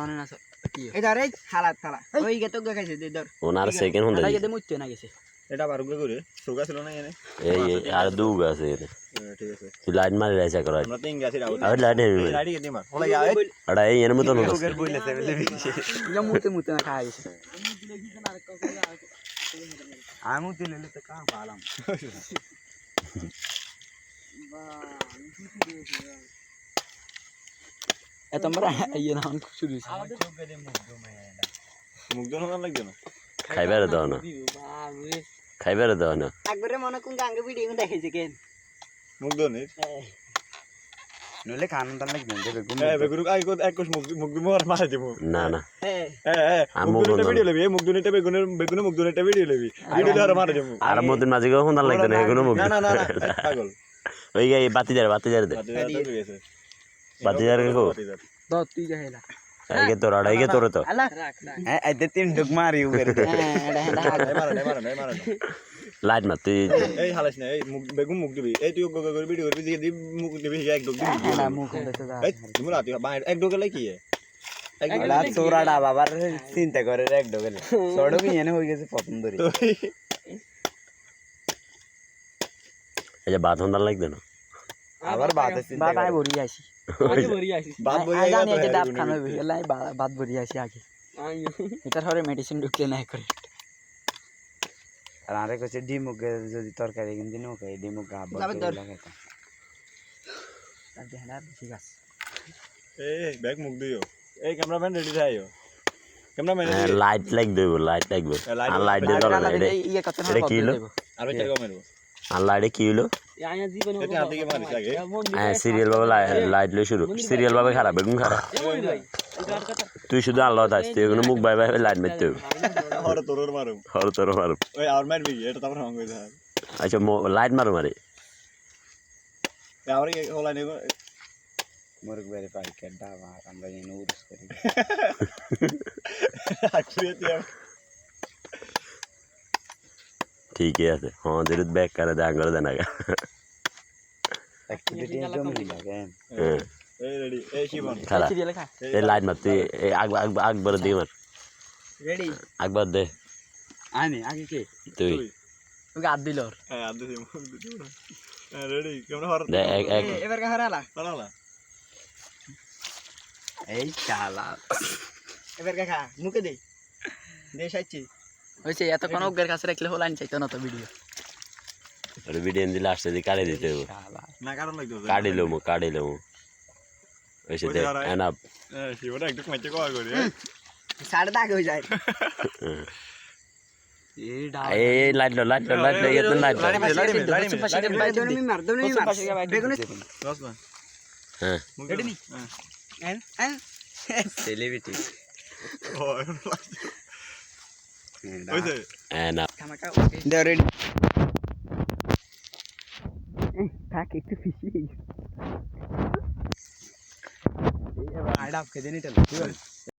জানে না এই ধরে হালাত খালা ওই গে তো গাইছে দে ধর ওনার সেকেন্ড হন্দা আগে দে মুইতে না গেছে এটা বারুগে করে সুগা ছিল না এনে এই আর দুগা আছে এনে ঠিক আছে তুই লাইন মারি রাইছা কর আমরা তিন গাছি রাউট আর লাইন লাইট কে দিমা হলা যা আড়া এই এর মতন হতো সুগার বইলেছে বলে ইয়া মুতে না খাই গেছে আমু দিলে তো কাম পালাম এত আমরা ইয়ে না শুরু মুগ্ধ না লাগবে না খাইবার দাও না খাইবার দাও না একবারে মনে কোন গাঙ্গে ভিডিও দেখাইছে কেন মুগ্ধ নেই নলে কানন তার লাগবে বেগুন বেগুন আই কো এক কোশ মুগ্ধ মোর মারা দিব না না মুগ্ধ ভিডিও লবি মুগ্ধ নেটা বেগুন মুগ্ধ নেটা ভিডিও লবি ভিডিও ধরে মারা দিব আর মতন মাঝে গো হন্দার লাগবে না এগুলো মুখ না না না পাগল ওই গাই বাতি যার দে বাতি যার গো দাও তুই যাইলা আগে তোর আড়াইগে তোর তো আল্লাহ রাখ হ্যাঁ এতে তিন ঢুক মারি উপরে মারা লাইট মার তুই এই হালাস না এই বেগুন মুখ দিবি এই তুই গগা করে ভিডিও করবি দি মুখ দিবি এক ডক দিবি না মুখ দেখতে যা এই তুমি রাতি বাইরে এক ডক লাই কি ওরা চোরাডা বাবার চিন্তা করে এক ঢোকেলে সড়ক এনে হয়ে গেছে প্রথম ধরে এই যে বাত হন্দার লাগবে না আবার বাতে চিন্তা বাবা বড়ি আসি আগে বড়ি আসি বাদ বই আই জানি যে ডাব খানো লাই বাদ বড়ি আসি আগে এটা ধরে মেডিসিন ঢুকলে নাই করে আর আরে কইছে ডিমুক যদি তরকারি কিনতে নো খাই ডিমুক গাব লাগাইতা আর দেনা ঠিক আছে এই ব্যাগ মুখ দিও এই ক্যামেরাম্যান রেডি থাইও ক্যামেরাম্যান লাইট লাগবে আর লাইট দে দাও না ইয়ে কত এটা কি হলো আর বেচার কমেরবো আর লাইটে কি হলো আয়া জীবন এটা হাতে কি মারিস আগে হ্যাঁ সিরিয়াল ভাবে লাইট লো শুরু সিরিয়াল ভাবে খারাপ বেগুন খারাপ তুই শুধু আল্লাহ আসতে এগুলো মুখ বাই বাই লাইট মারতে হবে হরে তোর মারো ওই আর মারবি এটা তারপর হং হইছে আচ্ছা লাইট মারো মারে আর কি হলা নেব মুরগ বেরে পাই কেডা আর আমরা এনে উরস করি ঠিকই আছে হ্যাঁ যেটা ব্যাক করে দেয় আঙ্গুলে দেন আগে একটু দিন জমি লাগে এই রেডি এই শিবন খালা সিরিয়ালে খা এই লাইট মার তুই আকবর দিয়ে মার রেডি আকবর দে আনি আগে কে তুই ওকে হাত দিল হ্যাঁ আদে রেডি ক্যামেরা হর দে এক এবার কা হারালা পালালা এই শালা এবার কা খা মুখে দে দেশ আইছি হইছে এতক্ষণ ওগের কাছে রাখলে হলাইন চাইতো না তো ভিডিও আর ভিডিও দিলে আসছে দি কাটে দিতে হবে শালা না কারণ লাগতো কাটিলো ওইসে দে এনাফ শিবন একটু মাইতে কয় করি সাড়ে দাগ হয়ে যায় এই লাইট লো এত লাইট হ্যাঁ রেডি নি এন সেলিব্রিটি ওইছে এনাফ খামাকা ওকে দাও রেডি থাক একটু ফিশি এবার আইডা খেতে নিতে